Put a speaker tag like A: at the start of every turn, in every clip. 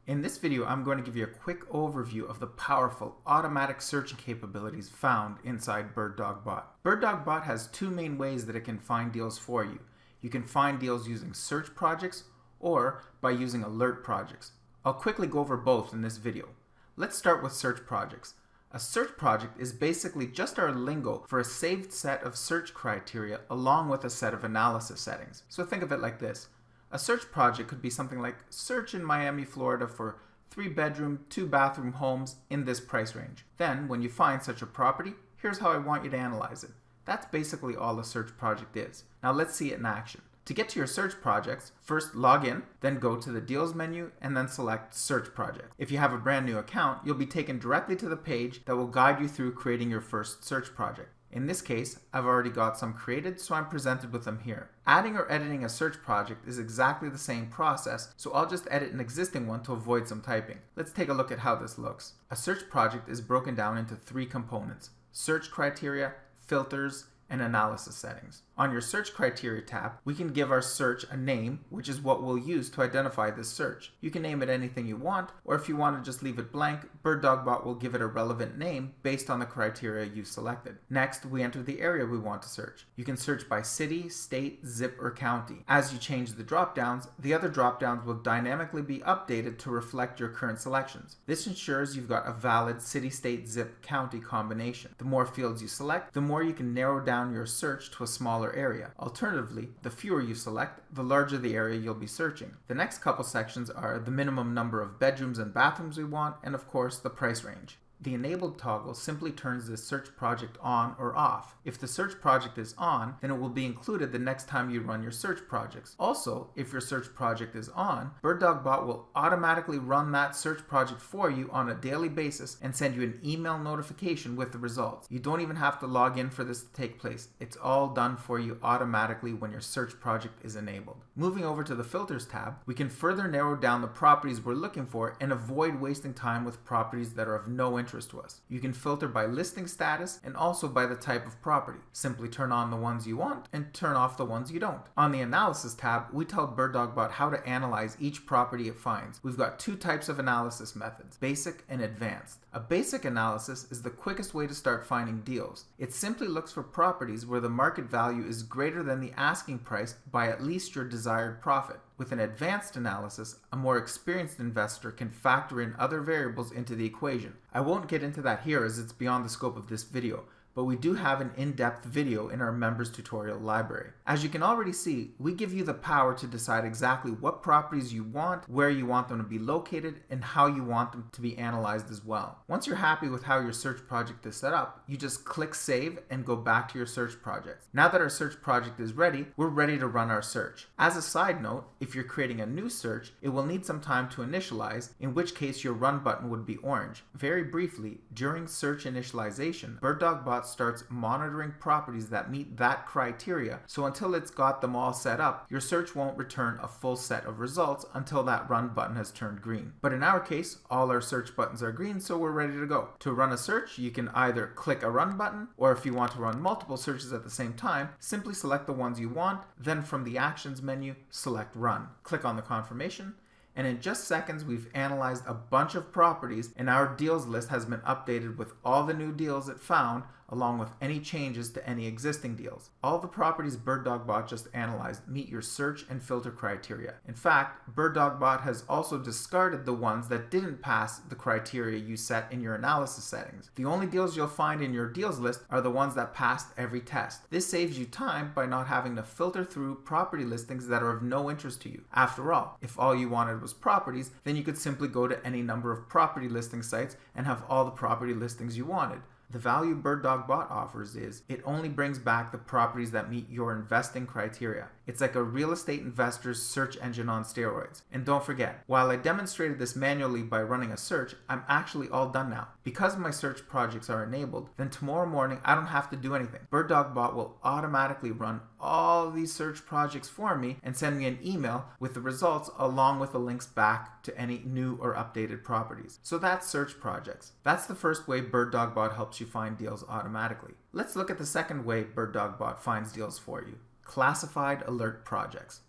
A: In this video, I'm going to give you a quick overview of the powerful automatic searching capabilities found inside BirdDogBot. BirdDogBot has two main ways that it can find deals for you. You can find deals using search projects or by using alert projects. I'll quickly go over both in this video. Let's start with search projects. A search project is basically just our lingo for a saved set of search criteria along with a set of analysis settings. So think of it like this. A search project could be something like search in Miami, Florida for 3-bedroom, 2-bathroom homes in this price range. Then, when you find such a property, here's how I want you to analyze it. That's basically all a search project is. Now let's see it in action. To get to your search projects, first log in, then go to the Deals menu, and then select Search Project. If you have a brand new account, you'll be taken directly to the page that will guide you through creating your first search project. In this case, I've already got some created, so I'm presented with them here. Adding or editing a search project is exactly the same process, so I'll just edit an existing one to avoid some typing. Let's take a look at how this looks. A search project is broken down into 3 components: search criteria, filters, and analysis settings. On your search criteria tab, we can give our search a name, which is what we'll use to identify this search. You can name it anything you want, or if you want to just leave it blank, BirdDogBot will give it a relevant name based on the criteria you selected. Next, we enter the area we want to search. You can search by city, state, zip, or county. As you change the drop-downs, the other drop-downs will dynamically be updated to reflect your current selections. This ensures you've got a valid city, state, zip, county combination. The more fields you select, the more you can narrow down your search to a smaller area. Alternatively, the fewer you select, the larger the area you'll be searching. The next couple sections are the minimum number of bedrooms and bathrooms we want, and of course the price range. The enabled toggle simply turns this search project on or off. If the search project is on, then it will be included the next time you run your search projects. Also, if your search project is on, BirdDogBot will automatically run that search project for you on a daily basis and send you an email notification with the results. You don't even have to log in for this to take place. It's all done for you automatically when your search project is enabled. Moving over to the filters tab, we can further narrow down the properties we're looking for and avoid wasting time with properties that are of no interest to us. You can filter by listing status and also by the type of property. Simply turn on the ones you want and turn off the ones you don't. On the analysis tab, we tell BirdDogBot how to analyze each property it finds. We've got 2 types of analysis methods: basic and advanced. A basic analysis is the quickest way to start finding deals. It simply looks for properties where the market value is greater than the asking price by at least your desired profit. With an advanced analysis, a more experienced investor can factor in other variables into the equation. I won't get into that here as it's beyond the scope of this video, but we do have an in-depth video in our members tutorial library. As you can already see, we give you the power to decide exactly what properties you want, where you want them to be located, and how you want them to be analyzed as well. Once you're happy with how your search project is set up, you just click save and go back to your search project. Now that our search project is ready, we're ready to run our search. As a side note, if you're creating a new search, it will need some time to initialize, in which case your run button would be orange. Very briefly, during search initialization, BirdDogBot starts monitoring properties that meet that criteria, so until it's got them all set up, your search won't return a full set of results until that run button has turned green. But in our case, all our search buttons are green, so we're ready to go. To run a search, you can either click a run button, or if you want to run multiple searches at the same time, simply select the ones you want, then from the actions menu, select run. Click on the confirmation, and in just seconds we've analyzed a bunch of properties and our deals list has been updated with all the new deals it found along with any changes to any existing deals. All the properties BirdDogBot just analyzed meet your search and filter criteria. In fact, BirdDogBot has also discarded the ones that didn't pass the criteria you set in your analysis settings. The only deals you'll find in your deals list are the ones that passed every test. This saves you time by not having to filter through property listings that are of no interest to you. After all, if all you wanted was properties, then you could simply go to any number of property listing sites and have all the property listings you wanted. The value BirdDogBot offers is it only brings back the properties that meet your investing criteria. It's like a real estate investor's search engine on steroids. And don't forget, while I demonstrated this manually by running a search, I'm actually all done now. Because my search projects are enabled, then tomorrow morning I don't have to do anything. BirdDogBot will automatically run all these search projects for me and send me an email with the results along with the links back to any new or updated properties. So that's search projects. That's the first way BirdDogBot helps you find deals automatically. Let's look at the second way BirdDogBot finds deals for you: classified alert projects.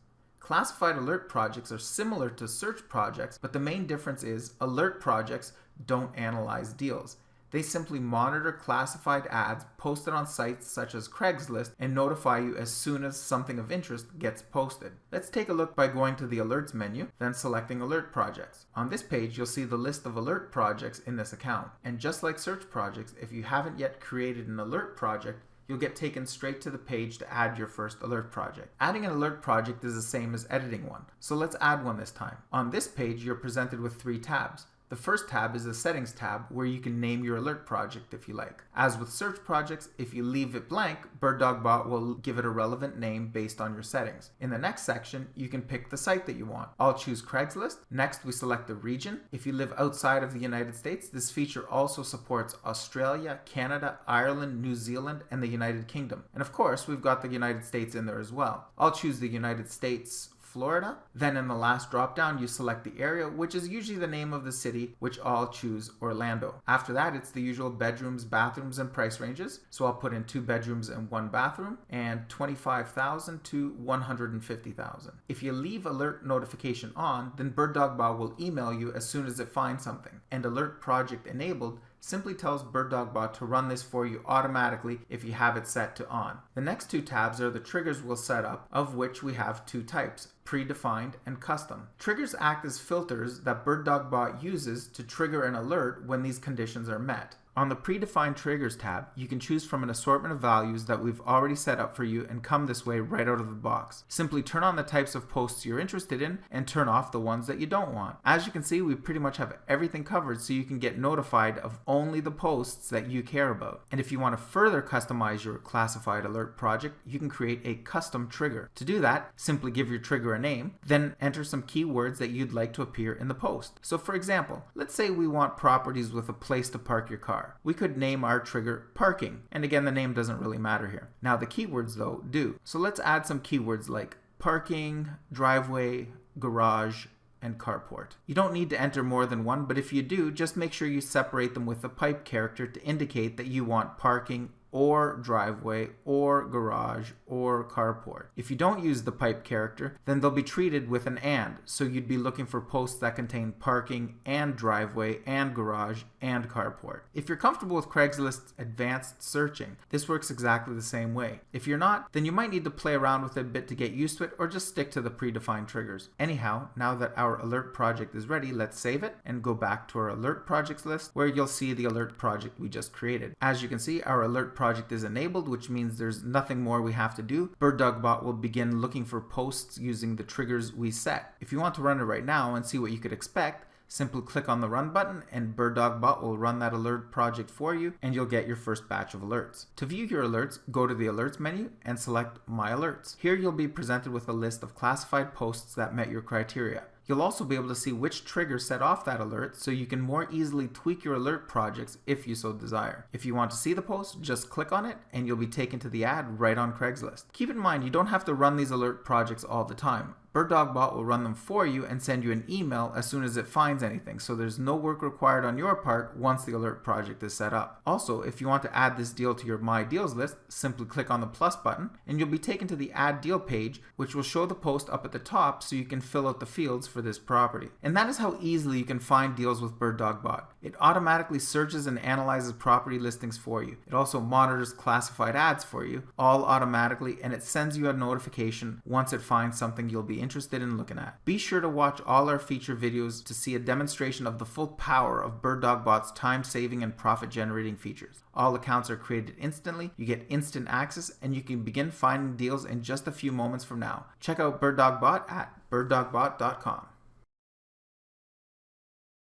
A: Classified alert projects are similar to search projects, but the main difference is alert projects don't analyze deals. They simply monitor classified ads posted on sites such as Craigslist and notify you as soon as something of interest gets posted. Let's take a look by going to the Alerts menu, then selecting Alert Projects. On this page, you'll see the list of alert projects in this account. And just like search projects, if you haven't yet created an alert project, you'll get taken straight to the page to add your first alert project. Adding an alert project is the same as editing one, so let's add one this time. On this page, you're presented with 3 tabs. The first tab is the Settings tab, where you can name your alert project if you like. As with search projects, if you leave it blank, BirdDogBot will give it a relevant name based on your settings. In the next section, you can pick the site that you want. I'll choose Craigslist. Next, we select the region. If you live outside of the United States, this feature also supports Australia, Canada, Ireland, New Zealand, and the United Kingdom. And of course, we've got the United States in there as well. I'll choose the United States, Florida. Then in the last drop down, you select the area, which is usually the name of the city, which I'll choose Orlando. After that, it's the usual bedrooms, bathrooms, and price ranges. So I'll put in 2 bedrooms and 1 bathroom, and $25,000 to $150,000. If you leave alert notification on, then BirdDogBot will email you as soon as it finds something. And alert project enabled simply tells BirdDogBot to run this for you automatically if you have it set to on. The next 2 tabs are the triggers we'll set up, of which we have 2 types, predefined and custom. Triggers act as filters that BirdDogBot uses to trigger an alert when these conditions are met. On the Predefined Triggers tab, you can choose from an assortment of values that we've already set up for you and come this way right out of the box. Simply turn on the types of posts you're interested in and turn off the ones that you don't want. As you can see, we pretty much have everything covered so you can get notified of only the posts that you care about. And if you want to further customize your classified alert project, you can create a custom trigger. To do that, simply give your trigger a name, then enter some keywords that you'd like to appear in the post. So for example, let's say we want properties with a place to park your car. We could name our trigger parking, and again, the name doesn't really matter here. Now the keywords though do. So let's add some keywords like parking, driveway, garage, and carport. You don't need to enter more than one, but if you do, just make sure you separate them with a pipe character to indicate that you want parking or driveway or garage or carport. If you don't use the pipe character, then they'll be treated with an and, so you'd be looking for posts that contain parking and driveway and garage and carport. If you're comfortable with Craigslist's advanced searching, this works exactly the same way. If you're not, then you might need to play around with it a bit to get used to it, or just stick to the predefined triggers. Anyhow, now that our alert project is ready, let's save it and go back to our alert projects list, where you'll see the alert project we just created. As you can see, our alert project is enabled, which means there's nothing more we have to do. BirdDogBot will begin looking for posts using the triggers we set. If you want to run it right now and see what you could expect, simply click on the run button and BirdDogBot will run that alert project for you, and you'll get your first batch of alerts. To view your alerts, go to the alerts menu and select My Alerts. Here you'll be presented with a list of classified posts that met your criteria. You'll also be able to see which trigger set off that alert, so you can more easily tweak your alert projects if you so desire. If you want to see the post, just click on it and you'll be taken to the ad right on Craigslist. Keep in mind, you don't have to run these alert projects all the time. BirdDogBot will run them for you and send you an email as soon as it finds anything, so there's no work required on your part once the alert project is set up. Also, if you want to add this deal to your My Deals list, simply click on the plus button and you'll be taken to the Add Deal page, which will show the post up at the top so you can fill out the fields for this property. And that is how easily you can find deals with BirdDogBot. It automatically searches and analyzes property listings for you. It also monitors classified ads for you, all automatically, and it sends you a notification once it finds something you'll be interested in looking at. Be sure to watch all our feature videos to see a demonstration of the full power of BirdDogBot's time-saving and profit-generating features. All accounts are created instantly, you get instant access, and you can begin finding deals in just a few moments from now. Check out BirdDogBot at birddogbot.com.